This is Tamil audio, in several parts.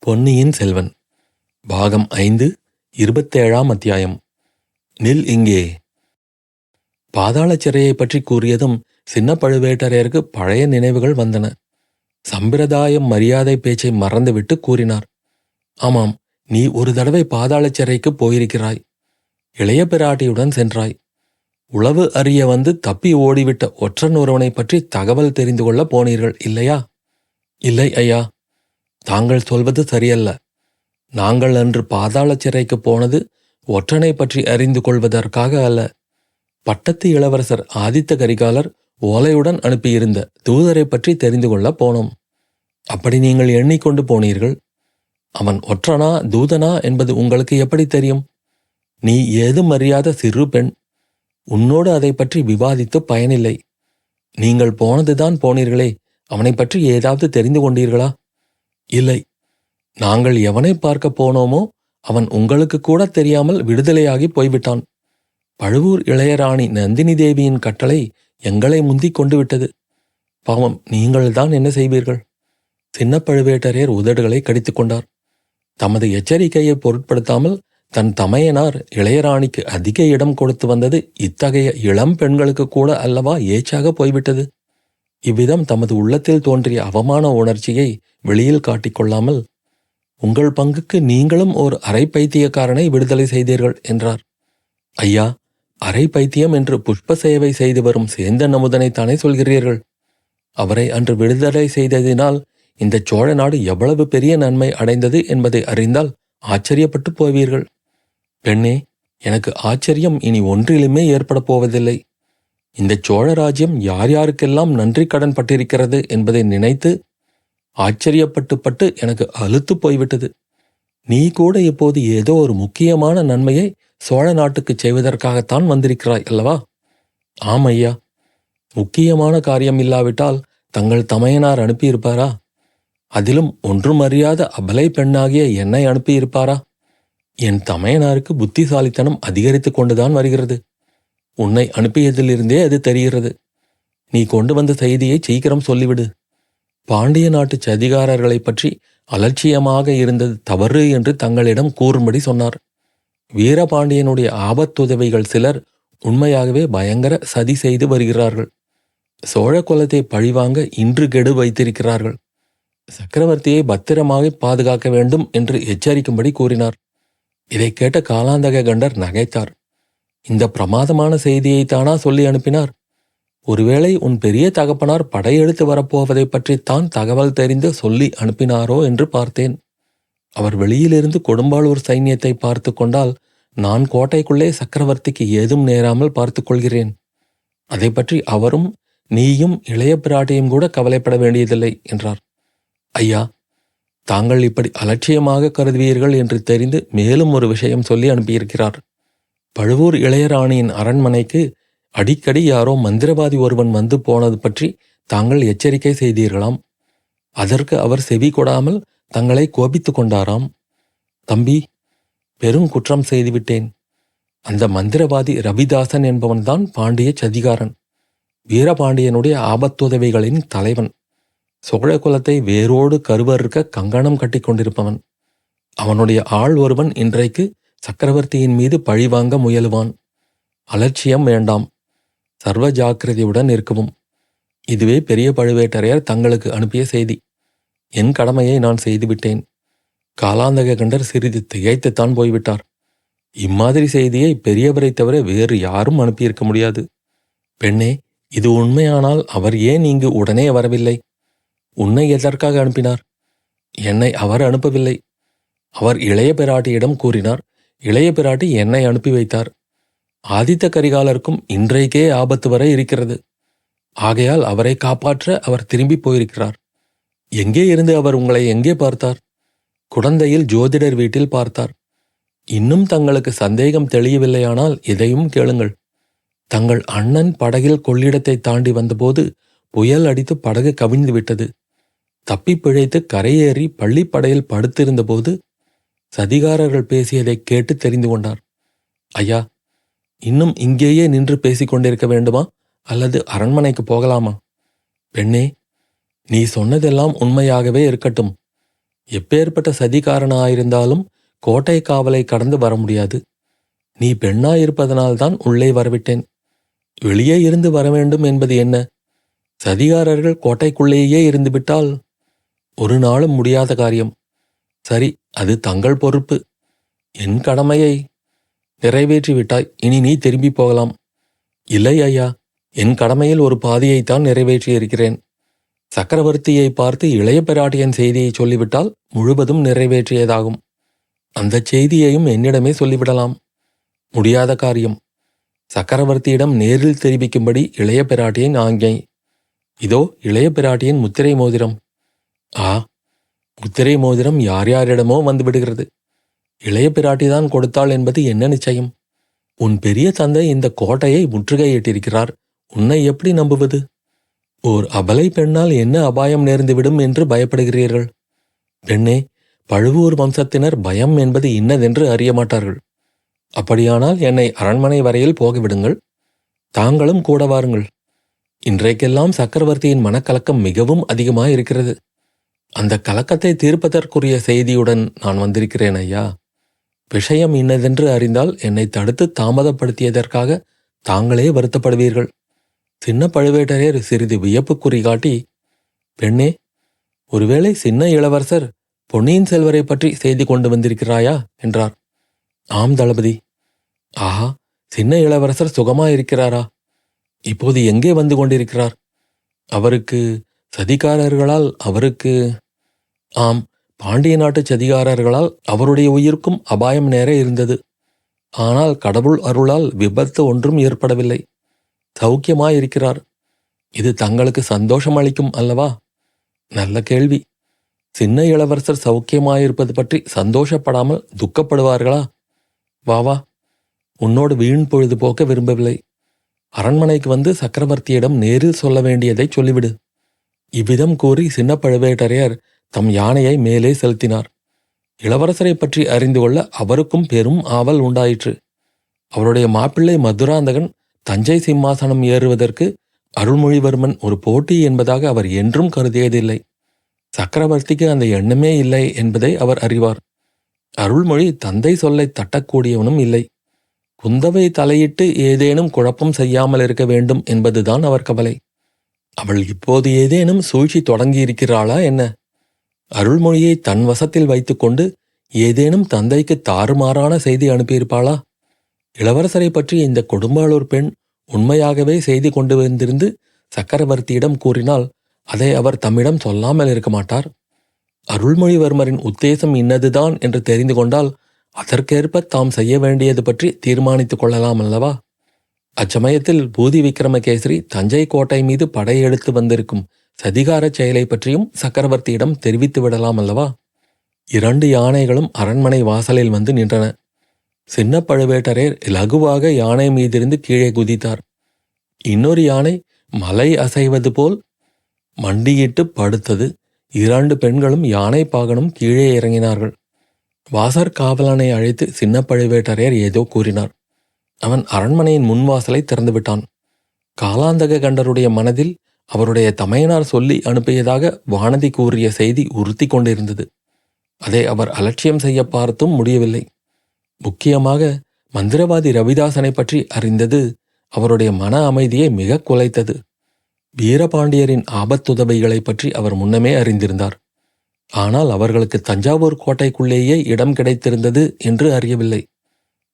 பொன்னியின் செல்வன் பாகம் 5 27ஆம் அத்தியாயம். நில் இங்கே. பாதாள சிறையை பற்றி கூறியதும் சின்ன பழுவேட்டரையருக்கு பழைய நினைவுகள் வந்தன. சம்பிரதாயம் மரியாதை பேச்சை மறந்துவிட்டு கூறினார். ஆமாம், நீ ஒரு தடவை பாதாள சிறைக்கு போயிருக்கிறாய். இளைய பிராட்டியுடன் சென்றாய். உளவு அறிய வந்து தப்பி ஓடிவிட்ட ஒற்றன் ஒருவனை பற்றி தகவல் தெரிந்து கொள்ள போனீர்கள் இல்லையா? இல்லை ஐயா, தாங்கள் சொல்வது சரியல்ல. நாங்கள் அன்று பாதாள சிறைக்கு போனது ஒற்றனை பற்றி அறிந்து கொள்வதற்காக அல்ல. பட்டத்து இளவரசர் ஆதித்த கரிகாலர் ஓலையுடன் அனுப்பியிருந்த தூதரை பற்றி தெரிந்து கொள்ள போனோம். அப்படி நீங்கள் எண்ணிக்கொண்டு போனீர்கள். அவன் ஒற்றனா தூதனா என்பது உங்களுக்கு எப்படி தெரியும்? நீ ஏதும் அறியாத சிறு பெண். உன்னோடு அதை பற்றி விவாதித்து பயனில்லை. நீங்கள் போனதுதான் போனீர்களே, அவனை பற்றி ஏதாவது தெரிந்து கொண்டீர்களா? இல்லை. நாங்கள் எவனை பார்க்க போனோமோ அவன் உங்களுக்கு கூட தெரியாமல் விடுதலையாகி போய்விட்டான். பழுவூர் இளையராணி நந்தினி தேவியின் கட்டளை எங்களை முந்திக் கொண்டு விட்டது. பாவம், நீங்கள்தான் என்ன செய்வீர்கள்? சின்ன பழுவேட்டரையர் உதடுகளை கடித்துக் கொண்டார். தமது எச்சரிக்கையை பொருட்படுத்தாமல் தன் தமையனார் இளையராணிக்கு அதிக இடம் கொடுத்து வந்தது இத்தகைய இளம் பெண்களுக்கு கூட அல்லவா ஏச்சாக போய்விட்டது. இவ்விதம் தமது உள்ளத்தில் தோன்றிய அவமான உணர்ச்சியை வெளியில் காட்டிக்கொள்ளாமல், உங்கள் பங்குக்கு நீங்களும் ஒரு அரை பைத்தியக்காரனை விடுதலை செய்தீர்கள் என்றார். ஐயா, அரை பைத்தியம் என்று புஷ்ப சேவை செய்து வரும் சேந்தன் அமுதனைத்தானே சொல்கிறீர்கள்? அவரை அன்று விடுதலை செய்ததினால் இந்த சோழ நாடு எவ்வளவு பெரிய நன்மை அடைந்தது என்பதை அறிந்தால் ஆச்சரியப்பட்டு போவீர்கள். பெண்ணே, எனக்கு ஆச்சரியம் இனி ஒன்றிலுமே ஏற்பட போவதில்லை. இந்த சோழ ராஜ்யம் யார் யாருக்கெல்லாம் நன்றி கடன் பட்டிருக்கிறது என்பதை நினைத்து ஆச்சரியப்பட்டு எனக்கு அலுத்து போய்விட்டது. நீ கூட இப்போது ஏதோ ஒரு முக்கியமான நன்மையை சோழ நாட்டுக்கு செய்வதற்காகத்தான் வந்திருக்கிறாய் அல்லவா? ஆம் ஐயா. முக்கியமான காரியம் இல்லாவிட்டால் தங்கள் தமையனார் அனுப்பியிருப்பாரா? அதிலும் ஒன்றும் அறியாத அபலை பெண்ணாகிய என்னை அனுப்பியிருப்பாரா? என் தமையனாருக்கு புத்திசாலித்தனம் அதிகரித்து கொண்டுதான் வருகிறது. உன்னை அனுப்பியதிலிருந்தே அது தெரிகிறது. நீ கொண்டு வந்த செய்தியை சீக்கிரம் சொல்லிவிடு. பாண்டிய நாட்டு சதிகாரர்களை பற்றி அலட்சியமாக இருந்தது தவறு என்று தங்களிடம் கூறும்படி சொன்னார். வீரபாண்டியனுடைய ஆபத்துதவிகள் சிலர் உண்மையாகவே பயங்கர சதி செய்து வருகிறார்கள். சோழ குலத்தை பழிவாங்க இன்று கெடு வைத்திருக்கிறார்கள். சக்கரவர்த்தியை பத்திரமாக பாதுகாக்க வேண்டும் என்று எச்சரிக்கும்படி கூறினார். இதை கேட்ட காலாந்தக கண்டர் நகைத்தார். இந்த பிரமாதமான செய்தியைத்தானா சொல்லி அனுப்பினார்? ஒருவேளை உன் பெரிய தகப்பனார் படையெடுத்து வரப்போவதை பற்றித்தான் தகவல் தெரிந்து சொல்லி அனுப்பினாரோ என்று பார்த்தேன். அவர் வெளியிலிருந்து கொடும்பாளூர் சைன்யத்தை பார்த்து கொண்டால் நான் கோட்டைக்குள்ளே சக்கரவர்த்திக்கு ஏதும் நேராமல் பார்த்து கொள்கிறேன். அதை பற்றி அவரும் நீயும் இளைய பிராட்டியும் கூட கவலைப்பட வேண்டியதில்லை என்றார். ஐயா, தாங்கள் இப்படி அலட்சியமாக கருதுவீர்கள் என்று தெரிந்து மேலும் ஒரு விஷயம் சொல்லி அனுப்பியிருக்கிறார். பழுவூர் இளையராணியின் அரண்மனைக்கு அடிக்கடி யாரோ மந்திரவாதி ஒருவன் வந்து போனது பற்றி தாங்கள் எச்சரிக்கை செய்தீர்களாம். அதற்கு அவர் செவி கொடாமல் தங்களை கோபித்து கொண்டாராம். தம்பி, பெருங்குற்றம் செய்துவிட்டேன். அந்த மந்திரவாதி ரவிதாசன் என்பவன்தான் பாண்டிய சதிகாரன். வீரபாண்டியனுடைய ஆபத்துதவிகளின் தலைவன். சோழ குலத்தை வேரோடு கருவறுக்க கங்கணம் கட்டி கொண்டிருப்பவன். அவனுடைய ஆள் ஒருவன் இன்றைக்கு சக்கரவர்த்தியின் மீது பழிவாங்க முயலுவான். அலட்சியம் வேண்டாம். சர்வ ஜாக்கிரதையுடன் இருக்கவும். இதுவே பெரிய பழுவேட்டரையர் தங்களுக்கு அனுப்பிய செய்தி. என் கடமையை நான் செய்துவிட்டேன். காலாந்தக கண்டர் சிறிது திகைத்துத்தான் போய்விட்டார். இம்மாதிரி செய்தியை பெரியவரை தவிர வேறு யாரும் அனுப்பியிருக்க முடியாது. பெண்ணே, இது உண்மையானால் அவர் ஏன் இங்கு உடனே வரவில்லை? உன்னை எதற்காக அனுப்பினார்? என்னை அவர் அனுப்பவில்லை. அவர் இளைய பிராட்டியிடம் கூறினார். இளைய பிராட்டி என்னை அனுப்பி வைத்தார். ஆதித்த கரிகாலருக்கும் இன்றைக்கே ஆபத்து வர இருக்கிறது. ஆகையால் அவரை காப்பாற்ற அவர் திரும்பி போயிருக்கிறார். எங்கே இருந்து அவர் உங்களை எங்கே பார்த்தார்? குடந்தையில் ஜோதிடர் வீட்டில் பார்த்தார். இன்னும் தங்களுக்கு சந்தேகம் தெளியவில்லையானால் இதையும் கேளுங்கள். தங்கள் அண்ணன் படகில் கொள்ளிடத்தை தாண்டி வந்தபோது புயல் அடித்து படகு கவிழ்ந்து விட்டது. தப்பி பிழைத்து கரையேறி பள்ளிப்படையில் படுத்திருந்தபோது சதிகாரர்கள் பேசியதை கேட்டு தெரிந்து கொண்டார். ஐயா, இன்னும் இங்கேயே நின்று பேசிக்கொண்டிருக்க வேண்டுமா அல்லது அரண்மனைக்கு போகலாமா? பெண்ணே, நீ சொன்னதெல்லாம் உண்மையாகவே இருக்கட்டும். எப்பேற்பட்ட சதிகாரனாயிருந்தாலும் கோட்டை காவலை கடந்து வர முடியாது. நீ பெண்ணாயிருப்பதனால்தான் உள்ளே வரவிட்டேன். வெளியே இருந்து வரவேண்டும் என்பது என்ன? சதிகாரர்கள் கோட்டைக்குள்ளேயே இருந்துவிட்டால் ஒரு நாளும் முடியாத காரியம். சரி, அது தங்கள் பொறுப்பு. என் கடமையை நிறைவேற்றிவிட்டாய். இனி நீ திரும்பி போகலாம். இல்லை ஐயா, என் கடமையில் ஒரு பாதியைத்தான் நிறைவேற்றியிருக்கிறேன். சக்கரவர்த்தியை பார்த்து இளைய பிராட்டியின் செய்தியை சொல்லிவிட்டால் முழுவதும் நிறைவேற்றியதாகும். அந்த செய்தியையும் என்னிடமே சொல்லிவிடலாம். முடியாத காரியம். சக்கரவர்த்தியிடம் நேரில் தெரிவிக்கும்படி இளைய பிராட்டியின் ஆஞ்ஞை. இதோ இளைய பிராட்டியின் முத்திரை மோதிரம். ஆ, முத்திரை மோதிரம் யார் யாரிடமோ வந்துவிடுகிறது. இளைய பிராட்டிதான் கொடுத்தாள் என்பது என்ன நிச்சயம்? உன் பெரிய தந்தை இந்த கோட்டையை முற்றுகையிட்டிருக்கிறார். உன்னை எப்படி நம்புவது? ஓர் அபலை பெண்ணால் என்ன அபாயம் நேர்ந்துவிடும் என்று பயப்படுகிறீர்கள்? பெண்ணே, பழுவூர் வம்சத்தினர் பயம் என்பது இன்னதென்று அறிய மாட்டார்கள். அப்படியானால் என்னை அரண்மனை வரையில் போகவிடுங்கள். தாங்களும் கூட வாருங்கள். இன்றைக்கெல்லாம் சக்கரவர்த்தியின் மனக்கலக்கம் மிகவும் அதிகமாயிருக்கிறது. அந்த கலக்கத்தை தீர்ப்பதற்குரிய செய்தியுடன் நான் வந்திருக்கிறேன் ஐயா. விஷயம் இன்னதென்று அறிந்தால் என்னை தடுத்து தாமதப்படுத்தியதற்காக தாங்களே வருத்தப்படுவீர்கள். சின்ன பழுவேட்டரையர் சிறிது வியப்புக்குறி காட்டி, பெண்ணே, ஒருவேளை சின்ன இளவரசர் பொன்னியின் செல்வரை பற்றி செய்தி கொண்டு வந்திருக்கிறாயா என்றார். ஆம் தளபதி. ஆஹா, சின்ன இளவரசர் சுகமாயிருக்கிறாரா? இப்போது எங்கே வந்து கொண்டிருக்கிறார்? அவருக்கு சதிகாரர்களால் ஆம், பாண்டிய நாட்டு சதிகாரர்களால் அவருடைய உயிருக்கும் அபாயம் நேர இருந்தது. ஆனால் கடவுள் அருளால் விபத்து ஒன்றும் ஏற்படவில்லை. சௌக்கியமாயிருக்கிறார். இது தங்களுக்கு சந்தோஷம் அளிக்கும் அல்லவா? நல்ல கேள்வி. சின்ன இளவரசர் சௌக்கியமாயிருப்பது பற்றி சந்தோஷப்படாமல் துக்கப்படுவார்களா? வா, உன்னோடு வீண் பொழுது போக்க விரும்பவில்லை. அரண்மனைக்கு வந்து சக்கரவர்த்தியிடம் நேரில் சொல்ல வேண்டியதை சொல்லிவிடு. இவ்விதம் கூறி சின்ன பழுவேட்டரையர் தம் யானையை மேலே செலுத்தினார். இளவரசரை பற்றி அறிந்து கொள்ள அவருக்கும் பெரும் ஆவல் உண்டாயிற்று. அவருடைய மாப்பிள்ளை மதுராந்தகன் தஞ்சை சிம்மாசனம் ஏறுவதற்கு அருள்மொழிவர்மன் ஒரு போட்டி என்பதாக அவர் என்றும் கருதியதில்லை. சக்கரவர்த்திக்கு அந்த எண்ணமே இல்லை என்பதை அவர் அறிவார். அருள்மொழி தந்தை சொல்லை தட்டக்கூடியவனும் இல்லை. குந்தவை தலையிட்டு ஏதேனும் குழப்பம் செய்யாமல் இருக்க வேண்டும் என்பதுதான் அவர் கவலை. அவள் இப்போது ஏதேனும் சூழ்ச்சி தொடங்கியிருக்கிறாளா என்ன? அருள்மொழியை தன் வசத்தில் வைத்துக்கொண்டு ஏதேனும் தந்தைக்கு தாறுமாறான செய்தி அனுப்பியிருப்பாளா? இளவரசரை பற்றி இந்த கொடும்பாளூர் பெண் உண்மையாகவே செய்தி கொண்டு வந்திருந்து சக்கரவர்த்தியிடம் கூறினால் அதை அவர் தம்மிடம் சொல்லாமல் இருக்க மாட்டார். அருள்மொழிவர்மரின் உத்தேசம் இன்னதுதான் என்று தெரிந்து கொண்டால் அதற்கேற்ப தாம் செய்ய வேண்டியது பற்றி தீர்மானித்துக் கொள்ளலாம் அல்லவா? அச்சமயத்தில் பூதி விக்ரமகேசரி தஞ்சை கோட்டை மீது படையெடுத்து வந்திருக்கும் சதிகாரச் செயலை பற்றியும் சக்கரவர்த்தியிடம் தெரிவித்து விடலாம் அல்லவா? 2 யானைகளும் அரண்மனை வாசலில் வந்து நின்றன. சின்ன பழுவேட்டரையர் இலகுவாக யானை மீதிருந்து கீழே குதித்தார். இன்னொரு யானை மலை அசைவது போல் மண்டியிட்டு படுத்தது. 2 பெண்களும் யானை பாகனும் கீழே இறங்கினார்கள். வாசற் காவலனை அழைத்து சின்ன பழுவேட்டரையர் ஏதோ கூறினார். அவன் அரண்மனையின் முன்வாசலை திறந்துவிட்டான். காலாந்தக கண்டருடைய மனதில் அவருடைய தமையனார் சொல்லி அனுப்பியதாக வானதி கூறிய செய்தி உறுத்தி கொண்டிருந்தது. அதை அவர் அலட்சியம் செய்ய பார்த்தும் முடியவில்லை. முக்கியமாக மந்திரவாதி ரவிதாசனை பற்றி அறிந்தது அவருடைய மன அமைதியை மிக குலைத்தது. வீரபாண்டியரின் ஆபத்துதவிகளை பற்றி அவர் முன்னமே அறிந்திருந்தார். ஆனால் அவர்களுக்கு தஞ்சாவூர் கோட்டைக்குள்ளேயே இடம் கிடைத்திருந்தது என்று அறியவில்லை.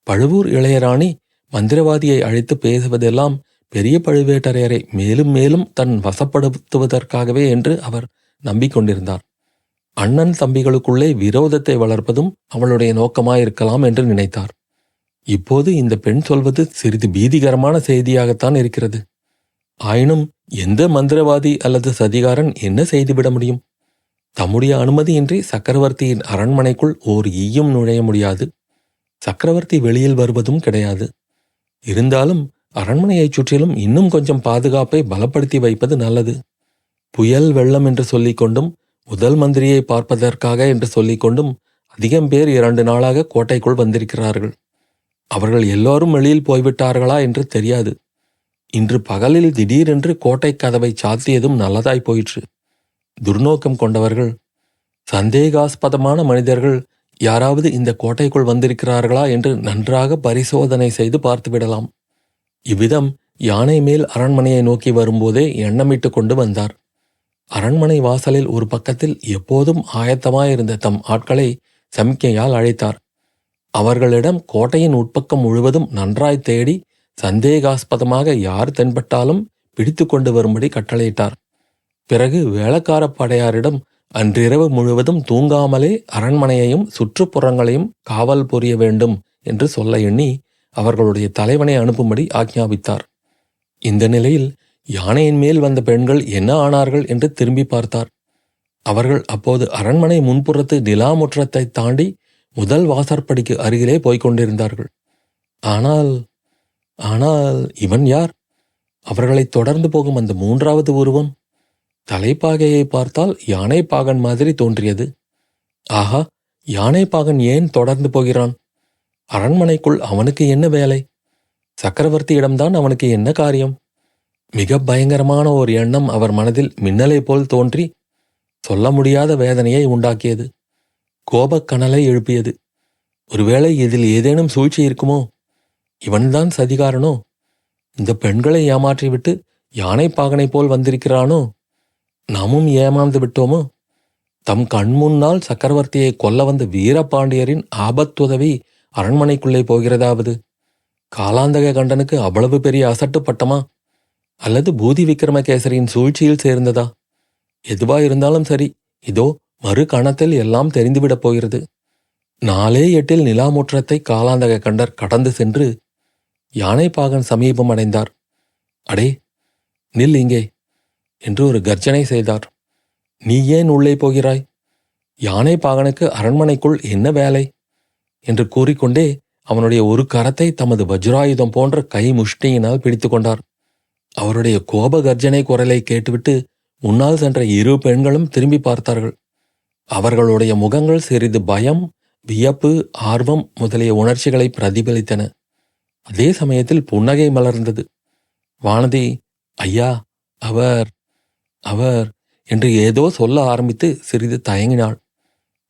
பழுவூர் இளையராணி மந்திரவாதியை அழைத்து பேசுவதெல்லாம் பெரிய பழுவேட்டரையரை மேலும் மேலும் தன் வசப்படுத்துவதற்காகவே என்று அவர் நம்பிக்கொண்டிருந்தார். அண்ணன் தம்பிகளுக்குள்ளே விரோதத்தை வளர்ப்பதும் அவளுடைய நோக்கமாயிருக்கலாம் என்று நினைத்தார். இப்போது இந்த பெண் சொல்வது சிறிது பீதிகரமான செய்தியாகத்தான் இருக்கிறது. ஆயினும் எந்த மந்திரவாதி அல்லது சதிகாரன் என்ன செய்துவிட முடியும்? தம்முடைய அனுமதியின்றி சக்கரவர்த்தியின் அரண்மனைக்குள் ஓர் ஈயும் நுழைய முடியாது. சக்கரவர்த்தி வெளியில் வருவதும் கிடையாது. இருந்தாலும் அரண்மனையைச் சுற்றிலும் இன்னும் கொஞ்சம் பாதுகாப்பை பலப்படுத்தி வைப்பது நல்லது. புயல் வெள்ளம் என்று சொல்லிக்கொண்டும் முதல் மந்திரியை பார்ப்பதற்காக என்று சொல்லிக்கொண்டும் அதிகம் பேர் 2 நாளாக கோட்டைக்குள் வந்திருக்கிறார்கள். அவர்கள் எல்லோரும் வெளியில் போய்விட்டார்களா என்று தெரியாது. இன்று பகலில் திடீரென்று கோட்டை கதவை சாத்தியதும் நல்லதாய் போயிற்று. துர்நோக்கம் கொண்டவர்கள் சந்தேகாஸ்பதமான மனிதர்கள் யாராவது இந்த கோட்டைக்குள் வந்திருக்கிறார்களா என்று நன்றாக பரிசோதனை செய்து பார்த்துவிடலாம். இவ்விதம் யானை மேல் அரண்மனையை நோக்கி வரும்போதே எண்ணமிட்டு கொண்டு வந்தார். அரண்மனை வாசலில் ஒரு பக்கத்தில் எப்போதும் ஆயத்தமாயிருந்த தம் ஆட்களை சமிக்கையால் அழைத்தார். அவர்களிடம் கோட்டையின் உட்பக்கம் முழுவதும் நன்றாய் தேடி சந்தேகாஸ்பதமாக யார் தென்பட்டாலும் பிடித்து கொண்டு வரும்படி கட்டளையிட்டார். பிறகு வேளக்கார படையாரிடம் அன்றிரவு முழுவதும் தூங்காமலே அரண்மனையையும் சுற்றுப்புறங்களையும் காவல் புரிய வேண்டும் என்று சொல்ல எண்ணி அவர்களுடைய தலைவனை அனுப்பும்படி ஆக்ஞாபித்தார். இந்த நிலையில் யானையின் மேல் வந்த பெண்கள் என்ன ஆனார்கள் என்று திரும்பி பார்த்தார். அவர்கள் அப்போது அரண்மனை முன்புறத்து நிலாமுற்றத்தை தாண்டி முதல் வாசற்படிக்கு அருகிலே போய்க் கொண்டிருந்தார்கள். ஆனால் இவன் யார்? அவர்களைத் தொடர்ந்து போகும் அந்த மூன்றாவது உருவம் தலைப்பாகையை பார்த்தால் யானை பாகன் மாதிரி தோன்றியது. ஆஹா, யானை பாகன் ஏன் தொடர்ந்து போகிறான்? அரண்மனைக்குள் அவனுக்கு என்ன வேலை? சக்கரவர்த்தியிடம்தான் அவனுக்கு என்ன காரியம்? மிக பயங்கரமான ஒரு எண்ணம் அவர் மனதில் மின்னலை போல் தோன்றி சொல்ல முடியாத வேதனையை உண்டாக்கியது. கோபக்கனலை எழுப்பியது. ஒருவேளை இதில் ஏதேனும் சூழ்ச்சி இருக்குமோ? இவன்தான் சதிகாரனோ? இந்த பெண்களை ஏமாற்றிவிட்டு யானை பாகனை போல் வந்திருக்கிறானோ? நாமும் ஏமாந்து விட்டோமோ? தம் கண்முன்னால் சக்கரவர்த்தியை கொல்ல வந்த வீரபாண்டியரின் ஆபத்துதவி அரண்மனைக்குள்ளே போகிறதாவது? காலாந்தக கண்டனுக்கு அவ்வளவு பெரிய அசட்டு பட்டமா? அல்லது பூதி விக்ரமகேசரியின் சூழ்ச்சியில் சேர்ந்ததா? எதுவாயிருந்தாலும் சரி, இதோ மறு கணத்தில் எல்லாம் தெரிந்துவிடப் போகிறது. 4:08 நிலாமுற்றத்தை காலாந்தக கண்டர் கடந்து சென்று யானை பாகன் சமீபம் அடைந்தார். அடே, நில் இங்கே என்று ஒரு கர்ஜனை செய்தார். நீ ஏன் உள்ளே போகிறாய்? யானை பாகனுக்கு அரண்மனைக்குள் என்ன வேலை என்று கூறிக்கொண்டே அவனுடைய ஒரு கரத்தை தமது வஜ்ராயுதம் போன்ற கை முஷ்டியினால் பிடித்து கொண்டார். அவருடைய கோப கர்ஜனை குரலை கேட்டுவிட்டு முன்னால் சென்ற 2 பெண்களும் திரும்பி பார்த்தார்கள். அவர்களுடைய முகங்கள் சிறிது பயம், வியப்பு, ஆர்வம் முதலிய உணர்ச்சிகளை பிரதிபலித்தன. அதே சமயத்தில் புன்னகை மலர்ந்தது. வானதி, ஐயா, அவர் என்று ஏதோ சொல்ல ஆரம்பித்து சிறிது தயங்கினாள்.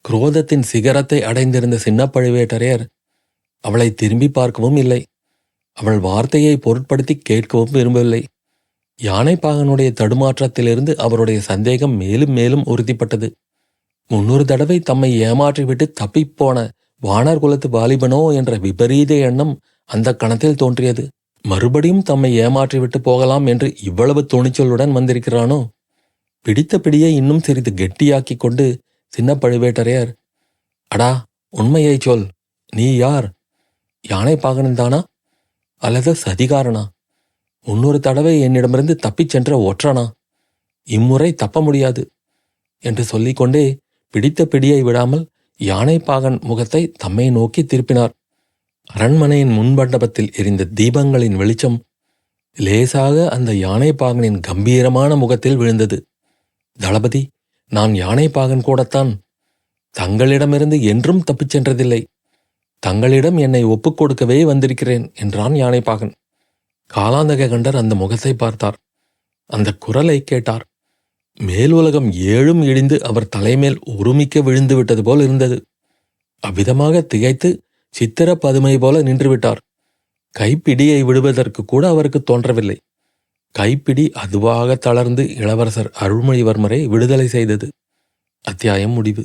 குரோதத்தின் சிகரத்தை அடைந்திருந்த சின்ன பழுவேட்டரையர் அவளை திரும்பி பார்க்கவும் இல்லை. அவள் வார்த்தையை பொருட்படுத்தி கேட்கவும் விரும்பவில்லை. யானைப்பாகனுடைய தடுமாற்றத்திலிருந்து அவருடைய சந்தேகம் மேலும் மேலும் உறுதிப்பட்டது. 300 தடவை தம்மை ஏமாற்றிவிட்டு தப்பிப்போன வானர் குலத்து வாலிபனோ என்ற விபரீத எண்ணம் அந்த கணத்தில் தோன்றியது. மறுபடியும் தம்மை ஏமாற்றிவிட்டு போகலாம் என்று இவ்வளவு துணிச்சலுடன் வந்திருக்கிறானோ? பிடித்த பிடியை இன்னும் சிறிது கெட்டியாக்கிக் கொண்டு சின்ன பழுவேட்டரையர், அடா, உண்மையை சொல். நீ யார்? யானை பாகனன்தானா அல்லது சதிகாரனா? 300 தடவை என்னிடமிருந்து தப்பிச் சென்ற ஒற்றனா? இம்முறை தப்ப முடியாது என்று சொல்லிக்கொண்டே பிடித்த பிடியை விடாமல் யானை பாகன் முகத்தை தம்மை நோக்கி திருப்பினார். அரண்மனையின் முன்மண்டபத்தில் எரிந்த தீபங்களின் வெளிச்சம் லேசாக அந்த யானை பாகனின் கம்பீரமான முகத்தில் விழுந்தது. தளபதி, நான் யானை பாகன் கூடத்தான். தங்களிடமிருந்து என்றும் தப்பிச் சென்றதில்லை. தங்களிடம் என்னை ஒப்புக் கொடுக்கவே வந்திருக்கிறேன் என்றான் யானை பாகன். காலாந்தக கண்டர் அந்த முகத்தை பார்த்தார். அந்த குரலை கேட்டார். மேல் உலகம் 7 இடிந்து அவர் தலைமேல் ஒருமிக்க விழுந்து விட்டது போல் இருந்தது. அவ்விதமாக திகைத்து சித்திர பதுமை போல நின்றுவிட்டார். கைப்பிடியை விடுவதற்கு கூட அவருக்கு தோன்றவில்லை. கைப்பிடி அதுவாக தளர்ந்து இளவரசர் அருள்மொழிவர்மரை விடுதலை செய்தது. அத்தியாயம் முடிவு.